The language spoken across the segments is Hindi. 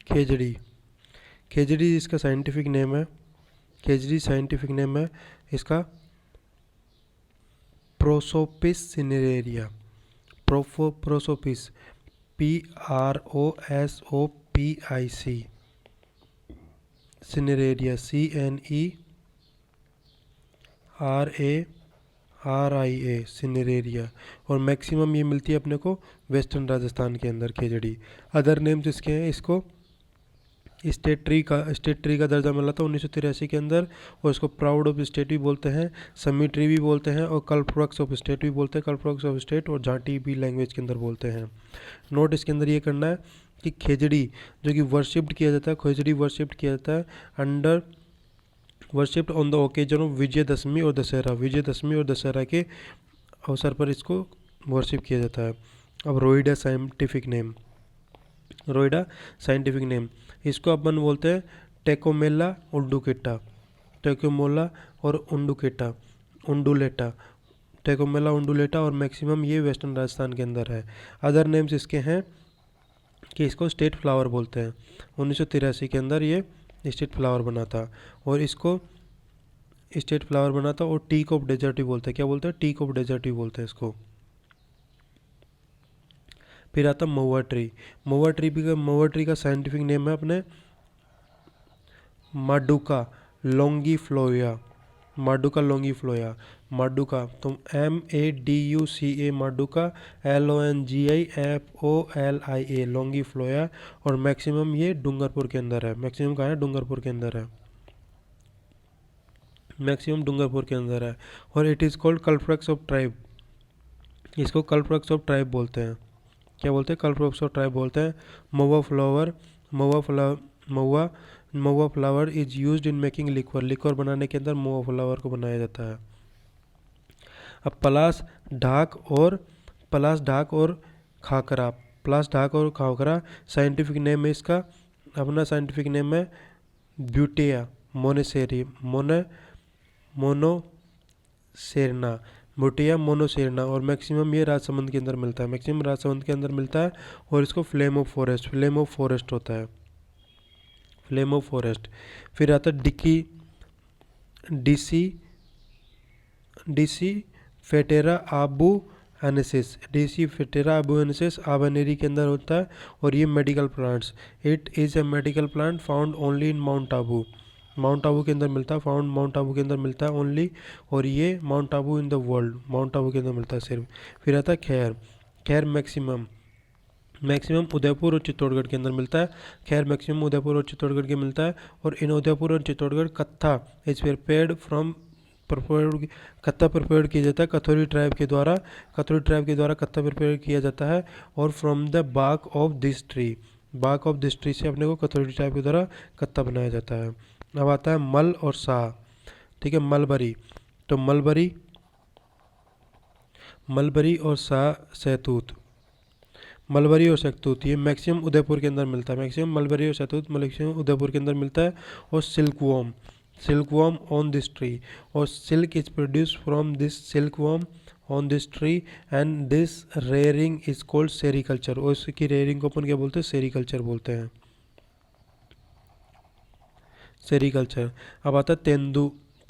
खेजड़ी। खेजड़ी इसका साइंटिफिक नेम है, खेजड़ी साइंटिफिक नेम है इसका Prosopis cineraria. Prosopis, PROSOPIC, cineraria CNERARIA, cineraria. और मैक्सिमम ये मिलती है अपने को वेस्टर्न राजस्थान के अंदर खेजड़ी। अदर नेम्स इसके हैं, इसको स्टेट ट्री का दर्जा मिला था 1983 के अंदर, और इसको प्राउड ऑफ स्टेट भी बोलते हैं, समी ट्री भी बोलते हैं, और कल्पवृक्ष ऑफ स्टेट भी बोलते हैं, कल्पवृक्ष ऑफ स्टेट, और जाटी भी लैंग्वेज के अंदर बोलते हैं। नोट इसके अंदर ये करना है कि खेजड़ी जो कि वर्शिप्ड किया जाता है, खेजड़ी वर्शिप्ड किया जाता है under worshipped on the occasion of Vijayadashami और दशहरा। विजयदशमी और दशहरा के अवसर पर इसको वर्शिप किया जाता है। अब रोइडा साइंटिफिक नेम, रोइडा साइंटिफिक नेम, इसको अपन बोलते हैं टेकोमेला उंडुकेटा, टेकोमोला और उंडुकेटा, उंडुलेटा, टेकोमेला उंडुलेटा, और मैक्सिमम ये वेस्टर्न राजस्थान के अंदर है। अदर नेम्स इसके हैं कि इसको स्टेट फ्लावर बोलते हैं। 1983 के अंदर ये स्टेट फ्लावर बना था, और इसको स्टेट फ्लावर बना था, और टीक ऑफ डेजर्ट भी बोलते हैं। क्या बोलते हैं? टीक ऑफ डेजर्ट भी बोलते हैं इसको। फिर आता महुआ ट्री। महुआ ट्री का साइंटिफिक नेम है अपने माडुका लॉन्गीफ्लोया, माडुका लॉन्गीफ्लोया, माडुका तो MADUCA, माडुका LONGIFOLIA, लॉन्गीफ्लोया। और मैक्सिमम ये डूंगरपुर के अंदर है। मैक्सिमम कहाँ है? डूंगरपुर के अंदर है, मैक्सिमम डूंगरपुर के अंदर है। और it is called Kalpavriksha of tribe, इसको कल्पवृक्ष ऑफ ट्राइब बोलते हैं। क्या बोलते हैं? कल्पवृक्ष ऑफ ट्राइब बोलते हैं। Mahua flower, mahua mahua flower is used in making liquor, liquor बनाने के अंदर महुआ फ्लावर को बनाया जाता है। अब पलास ढाक और खाकरा, पलास ढाक और खाकरा साइंटिफिक नेम है इसका, अपना साइंटिफिक नेम है ब्यूटेया मोनेसेरी, मोनोसेरना, बुटिया मोनोसेरना। और मैक्सिमम ये राजसमंद के अंदर मिलता है, मैक्सिमम राजसमंद के अंदर मिलता है। और इसको फ्लेम ऑफ फॉरेस्ट होता है, फ्लेम ऑफ फॉरेस्ट। फिर आता है डीसी फेटेरा आबू एनेसिस, डीसी फेटेरा आबू एनेसिस आबानेरी के अंदर होता है। और ये medical plants, it is a medical plant found only in mount Abu, mount Abu के अंदर मिलता है, फाउंड माउंट आबू के अंदर मिलता है ओनली। और ये mount Abu in the world, mount Abu के अंदर मिलता है सिर्फ। फिर आता है खैर, खैर मैक्सिमम उदयपुर और चित्तौड़गढ़ के अंदर मिलता है। खैर मैक्सिमम उदयपुर और चित्तौड़गढ़ के मिलता है। और इन उदयपुर और चित्तौड़गढ़ कत्था इज प्रिपेयर्ड फ्रॉम कत्था प्रिपेयर किया जाता है कथोरी ट्राइब के द्वारा, कथोरी ट्राइब के द्वारा कत्था प्रिपेयर किया जाता है। और from the bark of this tree, bark of this tree से अपने को कथोरी ट्राइब के द्वारा कत्था बनाया जाता है। अब आता है मल और शाह, ठीक है, मलबरी। तो मलबरी और शाह सहतूत, मलबरी और सहतूत ये मैक्सिमम उदयपुर के अंदर मिलता है, मैक्सिमम मलबरी और सहतूत मैक्सिमम उदयपुर के अंदर मिलता है। और सिल्कवॉर्म ऑन दिस ट्री, और silk is produce from this silkworm on this tree and this rearing is called sericulture. और इसकी रेयरिंग को अपन क्या बोलते हैं? सेरीकल्चर बोलते हैं, सेरीकल्चर। अब आता है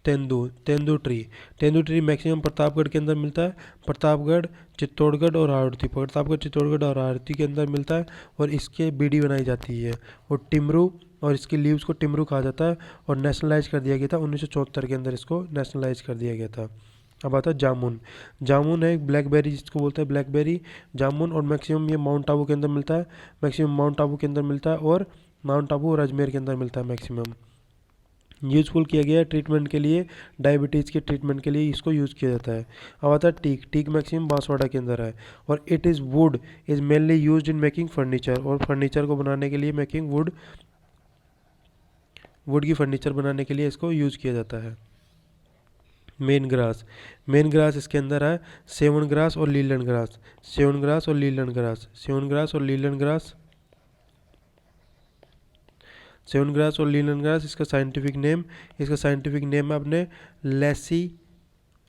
तेंदू ट्री मैक्सिमम प्रतापगढ़ के अंदर मिलता है, प्रतापगढ़ चित्तौड़गढ़ और आरती के अंदर मिलता है। और इसके बीड़ी बनाई जाती है। और टिमरू, और इसकी लीव्स को टिमरू कहा जाता है। और नेशनलाइज कर दिया गया था 1974 के अंदर, इसको नेशनलाइज कर दिया गया था। अब आता है जामुन है एक ब्लैकबेरी, जिसको बोलते हैं ब्लैकबेरी, जामुन। और मैक्सिमम ये माउंट आबू के अंदर मिलता है, मैक्सिमम माउंट आबू के अंदर मिलता है। और माउंट आबू और अजमेर के अंदर मिलता है मैक्सिमम। यूज़फुल किया गया है ट्रीटमेंट के लिए, डायबिटीज़ के ट्रीटमेंट के लिए इसको यूज़ किया जाता है। अब आता है टीक मैक्सिमम बांसवाड़ा के अंदर है। और it is would is mainly used in making furniture, और फर्नीचर को बनाने के लिए मेकिंग वुड की फर्नीचर बनाने के लिए इसको यूज़ किया जाता है। मेन ग्रास इसके अंदर है सेवन ग्रास और लीलन ग्रास, सेवन ग्रास और लीलन ग्रास, सेवन ग्रास और लीलन ग्रास, सेवन ग्रास और लीलन ग्रास। इसका साइंटिफिक नेम है अपने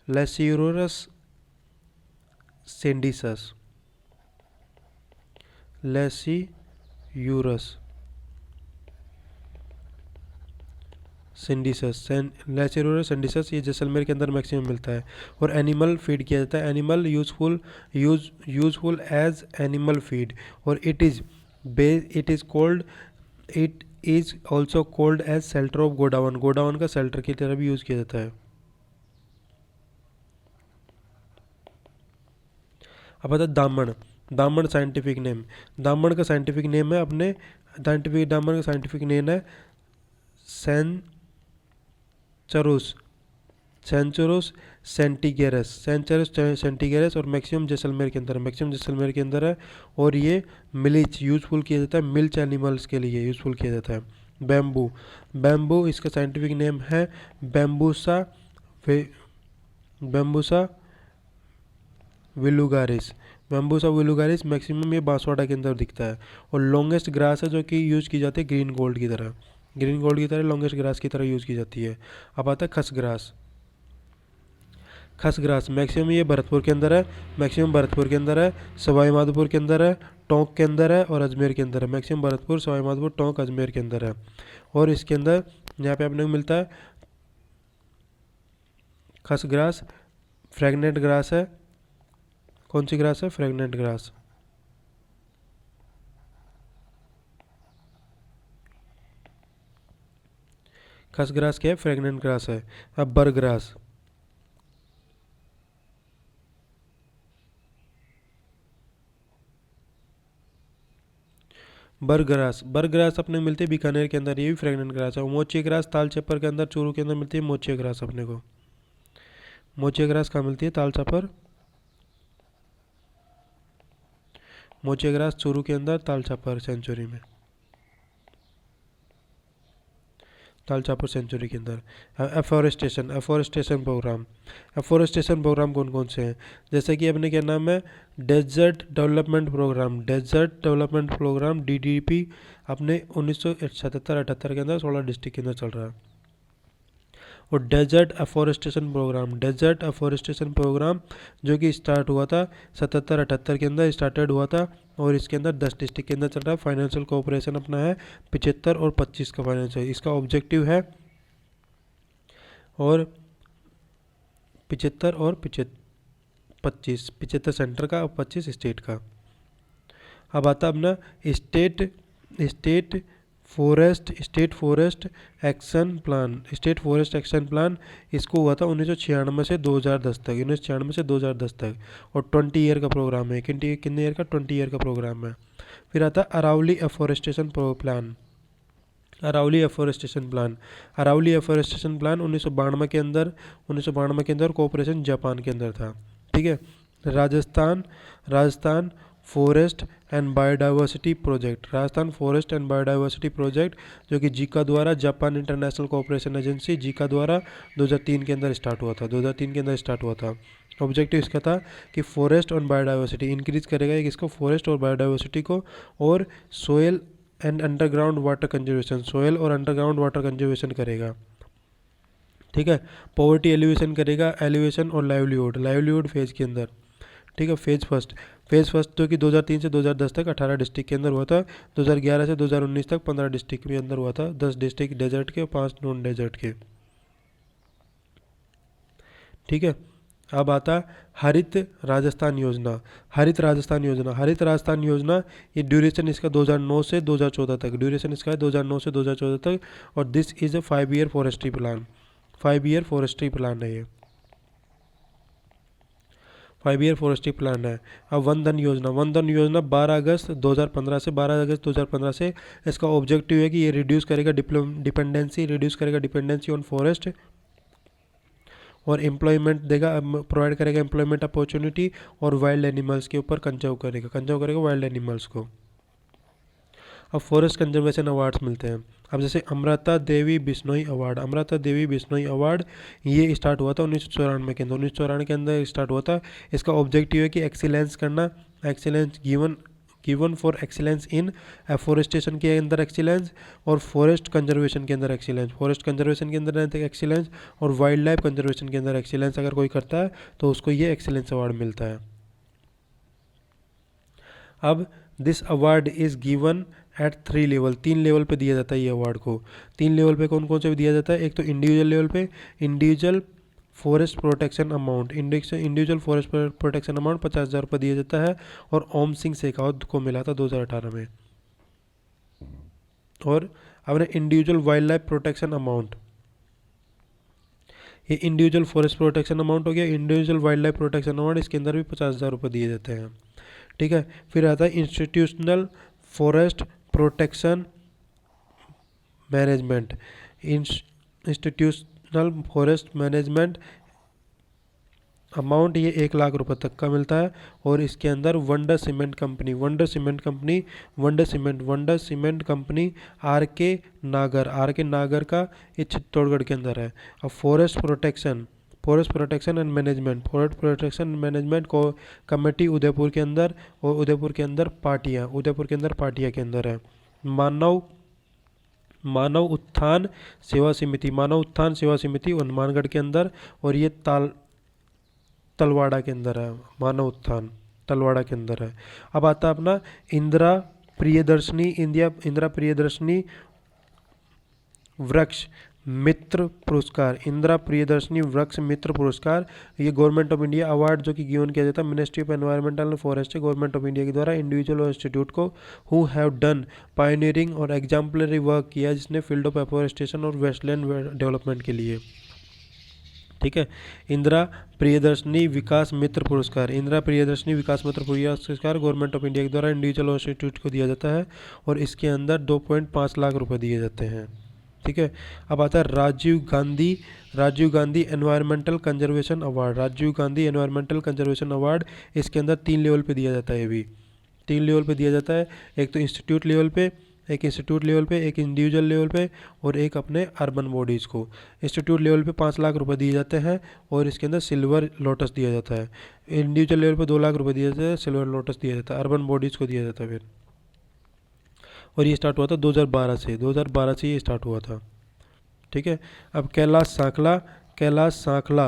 लेसियूरस सेंडिसस, लेसियूरस सिंडिसस, लैचेरोरा सिंडिसस, ये जैसलमेर के अंदर मैक्सिमम मिलता है। और एनिमल फीड किया जाता है, animal useful as animal feed. और it is also called as shelter of godawan, godawan का शेल्टर की तरह भी यूज़ किया जाता है। अब आता है दामन, दामन साइंटिफिक नेम, दामन का साइंटिफिक नेम है अपने दामन का साइंटिफिक नेम है सेंचरुस, सेंचुरुस सेंटिगेरस और मैक्सिमम जैसलमेर के अंदर, मैक्सिमम जैसलमेर के अंदर है। और ये मिलिच यूज़फुल किया जाता है, मिल्च एनिमल्स के लिए यूज़फुल किया जाता है। बैम्बू, बैम्बू इसका साइंटिफिक नेम है बैम्बूसा बैम्बूसा विलुगारिस, बैम्बूसा विलुगारिस। मैक्सिमम ये बांसवाड़ा के अंदर दिखता है। और लॉन्गेस्ट ग्रास है जो कि यूज़ की जाती है ग्रीन गोल्ड की तरह, ग्रीन गोल्ड की तरह लॉन्गेस्ट ग्रास की तरह यूज़ की जाती है। अब आता है खसग्रास, खसग्रास मैक्सिमम ये भरतपुर के अंदर है, मैक्सिमम भरतपुर के अंदर है, सवाई माधोपुर के अंदर है, टोंक के अंदर है और अजमेर के अंदर है। मैक्सिमम भरतपुर, सवाई माधोपुर, टोंक, अजमेर के अंदर है। और इसके अंदर यहाँ पे अपने को मिलता है खसग्रास, फ्रेगनेंट ग्रास है। कौन सी ग्रास है? Fragrant grass. खसग्रास क्या है? फ्रेगनेंट ग्रास है। अब बरग्रास, बरग्रास, बरग्रास अपने मिलती है बीकानेर के अंदर, ये भी फ्रेगनेंट ग्रास है। मोची ग्रास ताल छपर के अंदर, चूरू के अंदर मिलती है मोची ग्रास अपने को। मोची ग्रास कहाँ मिलती है? ताल छपर, मोची ग्रास चूरू के अंदर, ताल छपर सेंचुरी में, ताल छपर सेंचुरी के अंदर। Afforestation, afforestation programme, afforestation programme कौन कौन से हैं? जैसे कि अपने क्या नाम है? Desert development programme, desert development programme DDP अपने 1977-78 के अंदर 16 डिस्ट्रिक्ट के अंदर चल रहा है। और desert afforestation programme, desert afforestation programme जो कि स्टार्ट हुआ था 77-78 के अंदर स्टार्टेड हुआ था। और इसके अंदर 10 डिस्ट्रिक्ट के अंदर चल रहा है। फाइनेंशियल कोऑपरेशन अपना है 75 और 25 का फाइनेंशियल, इसका ऑब्जेक्टिव है। और 75 और 25, 75 सेंटर का और 25 स्टेट का। अब आता अपना state state state forest action plan, state forest action plan इसको हुआ था 1996 से 2010 तक, 1996 से 2010 तक। और 20 ईयर का प्रोग्राम है। कितने ईयर का? 20 ईयर का प्रोग्राम है। फिर आता है Aravali afforestation plan, Aravali afforestation plan, Aravali afforestation plan 1992 के अंदर, 1992 के अंदर कोऑपरेशन जापान के अंदर था। ठीक है। Rajasthan, Rajasthan forest and biodiversity project, Rajasthan forest and biodiversity project जो कि जीका द्वारा, Japan international cooperation agency Zika द्वारा 2003 के अंदर स्टार्ट हुआ था, 2003 के अंदर स्टार्ट हुआ था। ऑब्जेक्टिव इसका था कि फॉरेस्ट और बायोडाइवर्सिटी इंक्रीज करेगा, एक इसको फॉरेस्ट और बायोडाइवर्सिटी को। और soil and underground water conservation, soil और अंडरग्राउंड वाटर कंजर्वेशन करेगा। ठीक है। पॉवर्टी एलिवेशन करेगा, एलिवेशन और लाइवलीहुड, लाइवलीहुड फेज के अंदर। ठीक है। फेज फर्स्ट जो कि 2003 से 2010 तक 18 डिस्ट्रिक्ट के अंदर हुआ था। 2011 से 2019 तक 15 डिस्ट्रिक्ट के अंदर हुआ था, 10 डिस्ट्रिक्ट डेजर्ट के और 5 नॉन डेजर्ट के। ठीक है। अब आता हरित राजस्थान योजना, हरित राजस्थान योजना, हरित राजस्थान योजना ये ड्यूरेशन इसका 2009 से 2014 तक, ड्यूरेशन इसका है 2009 से 2014 तक। और this is a 5 year forestry plan, 5 year forestry plan है ये, 5 ईयर फॉरेस्ट्री प्लान है। अब वन धन योजना, वन धन योजना 12 अगस्त 2015 से, 12 अगस्त 2015 से इसका ऑब्जेक्टिव है कि ये रिड्यूस करेगा डिपेंडेंसी, रिड्यूस करेगा डिपेंडेंसी ऑन फॉरेस्ट। और एम्प्लॉयमेंट देगा, प्रोवाइड करेगा एम्प्लॉयमेंट अपॉर्चुनिटी। और वाइल्ड एनिमल्स के ऊपर कंजर्व करेगा वाइल्ड एनिमल्स को। अब फॉरेस्ट कंजर्वेशन अवार्ड्स मिलते हैं। अब जैसे अमृता देवी बिश्नोई अवार्ड, अमृता देवी बिश्नोई अवार्ड ये स्टार्ट हुआ था 1994 के अंदर, 1994 के अंदर स्टार्ट हुआ था। इसका ऑब्जेक्टिव है कि एक्सीलेंस करना, excellence given for excellence in afforestation के अंदर एक्सीलेंस, और फॉरेस्ट कंजर्वेशन के अंदर एक्सीलेंस, फॉरेस्ट कंजर्वेशन के अंदर एक्सीलेंस, और वाइल्ड लाइफ कंजर्वेशन के अंदर एक्सीलेंस अगर कोई करता है तो उसको ये एक्सीलेंस अवार्ड मिलता है। अब this award is given at 3 level, 3 level पे दिया जाता है ये अवार्ड को। 3 लेवल पे कौन कौन से दिया जाता है? एक तो इंडिविजुअल लेवल पे individual forest protection amount, individual forest protection amount 50,000 रुपये दिया जाता है, और ओम सिंह शेखावत को मिला था 2018 में। और अपने individual wild life protection amount, ये इंडिविजुअल फॉरेस्ट प्रोटेक्शन अमाउंट हो गया। Individual wild life protection amount, इसके अंदर भी 50,000 रुपये दिए जाते हैं। ठीक है, फिर आता है institutional forest protection management, institutional forest management amount, ये 1 लाख रुपए तक का मिलता है। और इसके अंदर Wonder Cement company, Wonder Cement company R K Nagar का, ये चित्तौड़गढ़ के अंदर है। अब फॉरेस्ट प्रोटेक्शन एंड मैनेजमेंट को कमेटी उदयपुर के अंदर, और उदयपुर के अंदर पाटिया के अंदर है। मानव उत्थान सेवा समिति हनुमानगढ़ के अंदर, और ये तलवाड़ा के अंदर है। मानव उत्थान तलवाड़ा के अंदर है। अब आता है अपना इंदिरा प्रियदर्शनी वृक्ष मित्र पुरस्कार, ये गवर्नमेंट ऑफ इंडिया अवार्ड जो कि गिवन किया जाता है ministry of environmental and forest, government of India के द्वारा इंडिविजुअल और इंस्टीट्यूट को हु हैव डन पायनियरिंग और एग्जाम्पलरी वर्क किया, जिसने फील्ड ऑफ एफोरेस्टेशन और वेस्टलैंड डेवलपमेंट के लिए। ठीक है, इंदिरा प्रियदर्शनी विकास मित्र पुरस्कार गवर्नमेंट ऑफ इंडिया के द्वारा इंडिविजुअल और इंस्टीट्यूट को दिया जाता है, और इसके अंदर 2.5 लाख रुपए दिए जाते हैं। ठीक है, अब आता है Rajiv Gandhi environmental conservation award, इसके अंदर 3 लेवल पे दिया जाता है। ये भी 3 लेवल पे दिया जाता है, एक तो इंस्टीट्यूट लेवल पे, एक इंडिविजुअल लेवल पे, और एक अपने अर्बन बॉडीज़ को। इंस्टीट्यूट लेवल पे 5 लाख रुपए दिए जाते हैं, और इसके अंदर सिल्वर लोटस दिया जाता है। इंडिविजुअल लेवल पे 2 लाख रुपए दिए जाते हैं, सिल्वर लोटस दिया जाता है, अर्बन बॉडीज़ को दिया जाता है फिर। और ये स्टार्ट हुआ था 2012 से ये स्टार्ट हुआ था। ठीक है, अब Kailash Sankhla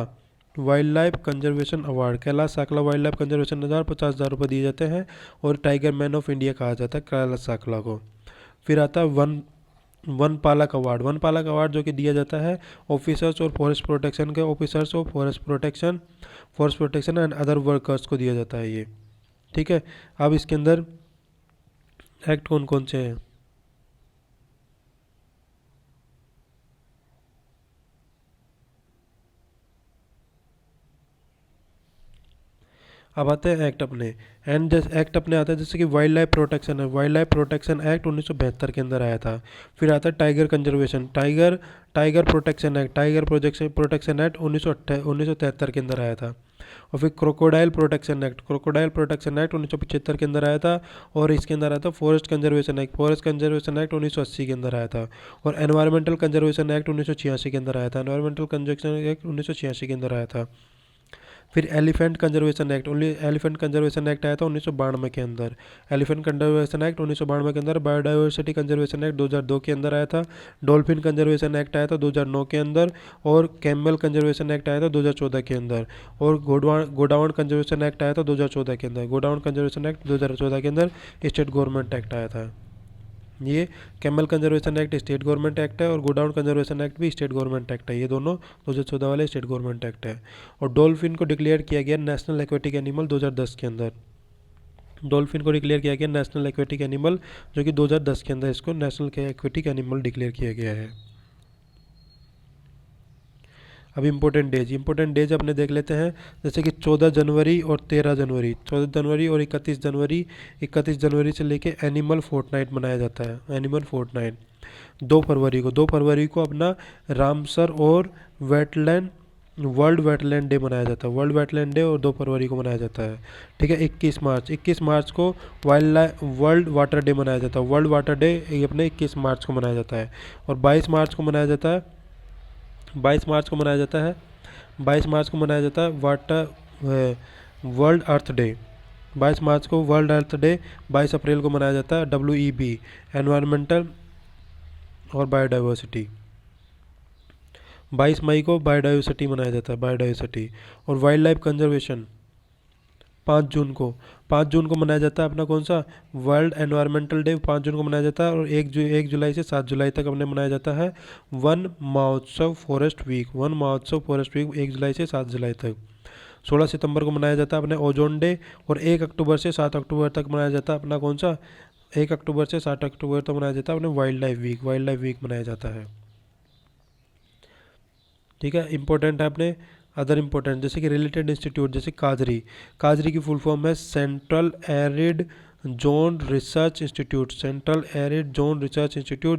wild life conservation award 50,000 रुपये दिए जाते हैं, और टाइगर मैन ऑफ इंडिया कहा जाता है कैलाश सांखला को। फिर आता है वन पालक अवार्ड जो कि दिया जाता है ऑफिसर्स और फॉरेस्ट प्रोटेक्शन के ऑफिसर्स और forest protection and other workers को दिया जाता है ये। ठीक है, अब इसके अंदर एक्ट कौन कौन से हैं? अब आते हैं एक्ट अपने, एक्ट अपने आता है जैसे कि वाइल्ड लाइफ प्रोटेक्शन एक्ट 1972 के अंदर आया था। फिर आता है टाइगर प्रोटेक्शन एक्ट 1973 के अंदर आया था। और फिर क्रोकोडाइल प्रोटेक्शन एक्ट 1975 के अंदर आया था, और इसके अंदर आया था फॉरेस्ट कंजर्वेशन एक्ट 1980 के अंदर आया था। और एनवायरमेंटल कंजर्वेशन एक्ट 1986 के अंदर आया था, के अंदर आया था। फिर एलिफेंट कंजर्वेशन एक्ट आया था 1992 के अंदर। एलिफेंट कंजर्वेशन एक्ट 1992 के अंदर। बायोडाइवर्सिटी कंजर्वेशन एक्ट 2002 के अंदर आया था। डॉल्फिन कंजर्वेशन एक्ट आया था 2009 के अंदर, और कैमल कंजर्वेशन एक्ट आया था 2014 के अंदर, और गोडाउन कंजर्वेशन एक्ट आया था 2014 के अंदर। गोडाउन कंजर्वेशन एक्ट 2014 के अंदर स्टेट गवर्नमेंट एक्ट आया था। ये camel conservation act state government act है, और गोडाउन कंजर्वेशन एक्ट भी स्टेट गवर्नमेंट एक्ट है। ये दोनों 2014 वाले स्टेट गवर्नमेंट एक्ट है। और डॉल्फिन को डिक्लेयर किया गया नेशनल एक्वेटिक एनिमल 2010 के अंदर। डॉल्फिन को डिक्लेयर किया गया नेशनल एक्वेटिक एनिमल, जो कि 2010 के अंदर इसको नेशनल एक्वेटिक एनिमल डिक्लेयर किया गया है। अब इम्पोर्टेंट डेज अपने देख लेते हैं, जैसे कि 14 जनवरी और 13 जनवरी, 14 जनवरी और 31 जनवरी से लेके एनिमल फोर्टनाइट मनाया जाता है। एनिमल फोर्टनाइट 2 फरवरी को अपना रामसर और वर्ल्ड वेटलैंड डे मनाया जाता है। वर्ल्ड वेटलैंड डे और 2 फरवरी को मनाया जाता है। ठीक है, 21 मार्च को वर्ल्ड वाटर डे मनाया जाता है। वर्ल्ड वाटर डे ये अपने 21 मार्च को मनाया जाता है। और 22 मार्च को मनाया जाता है वाटर वर्ल्ड अर्थ डे। 22 मार्च को वर्ल्ड अर्थ डे। 22 अप्रैल को मनाया जाता है WEB एनवायरमेंटल और बायोडाइवर्सिटी। 22 मई को बायोडाइवर्सिटी मनाया जाता है, और वाइल्ड लाइफ कंजर्वेशन 5 जून को मनाया जाता है अपना कौन सा वर्ल्ड एनवायरमेंटल डे, 5 जून को मनाया जाता है। और 1 जुलाई से 7 जुलाई तक अपने मनाया जाता है वन महोत्सव फॉरेस्ट वीक। 1 जुलाई से 7 जुलाई तक। 16 सितंबर को मनाया जाता है अपने ओजोन डे। और 1 अक्टूबर से 7 अक्टूबर तक मनाया जाता है अपना कौन सा 1 अक्टूबर से 7 अक्टूबर तक मनाया जाता है अपने वाइल्ड लाइफ वीक मनाया जाता है। ठीक है, इंपॉर्टेंट है अपने अदर इंपॉर्टेंट जैसे कि रिलेटेड इंस्टीट्यूट, जैसे काजरी की फुल फॉर्म है central arid zone research institute.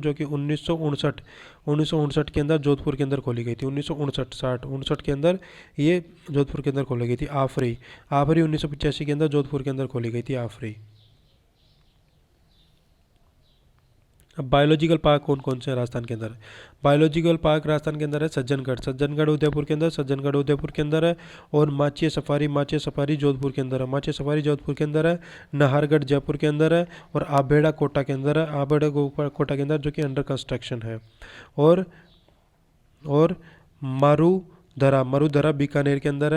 जो कि 1959 के अंदर जोधपुर के अंदर खोली गई थी। 1959 के अंदर ये जोधपुर के अंदर खोली गई थी। आफरी 1985 के अंदर जोधपुर के अंदर खोली गई थी आफरी। अब बायोलॉजिकल पार्क कौन कौन से हैं राजस्थान के अंदर? बायोलॉजिकल पार्क राजस्थान के अंदर है सज्जनगढ़ उदयपुर के अंदर है। और माचिया सफारी जोधपुर के अंदर है। नाहरगढ़ जयपुर के अंदर है। और आबेड़ा कोटा के अंदर है, जो कि अंडर कंस्ट्रक्शन है। और मरुधरा बीकानेर के अंदर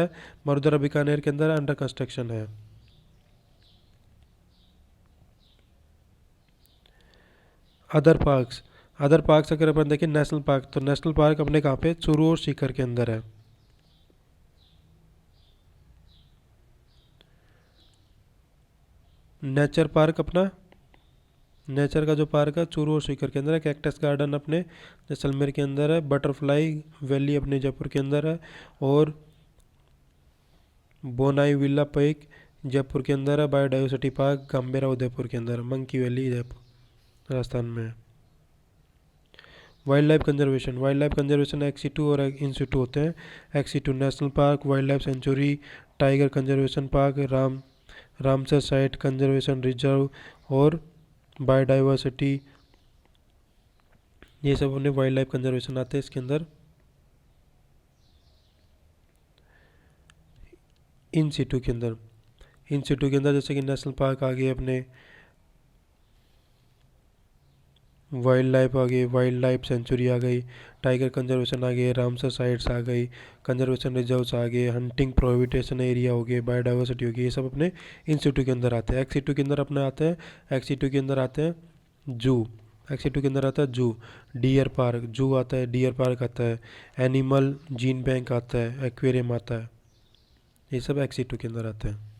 है, अंडर कंस्ट्रक्शन है। अदर पार्क्स अगर अपन देखें नेशनल पार्क, तो नेशनल पार्क अपने कहाँ पे चूरू और सीकर के अंदर है। नेचर का जो पार्क है चूरू और सीकर के अंदर है। कैक्टस गार्डन अपने जैसलमेर के अंदर है। बटरफ्लाई वैली अपने जयपुर के अंदर है। और बोनाई विला पीक जयपुर के अंदर है। बायोडाइवर्सिटी पार्क गाम्बेरा उदयपुर के अंदर है। मंकी वैली जयपुर राजस्थान में है। वाइल्ड लाइफ कंजर्वेशन एक्सीटू और इंसिटू होते हैं। Ex situ national park, wild life sanctuary, tiger conservation park, Ramsar site conservation reserve और बायोडाइवर्सिटी, ये सब अपने वाइल्ड लाइफ कंजर्वेशन आते हैं इसके अंदर। इन सिटू के अंदर जैसे कि नेशनल पार्क आ गए अपने, वाइल्ड लाइफ सेंचुरी आ गई, टाइगर कंजर्वेशन आ गए, रामसर साइट्स आ गई, कंजर्वेशन रिजर्व्स आ गए, हंटिंग प्रोहिबिटेशन एरिया हो गए, बायोडाइवर्सिटी हो गई, ये सब अपने इन सिटू के अंदर आते हैं। एक्सीटू के अंदर अपने आते हैं जू। डियर पार्क आता है, एनिमल जीन बैंक आता है, एक्वेरियम आता है, ये सब एक्सीटू के अंदर आते हैं।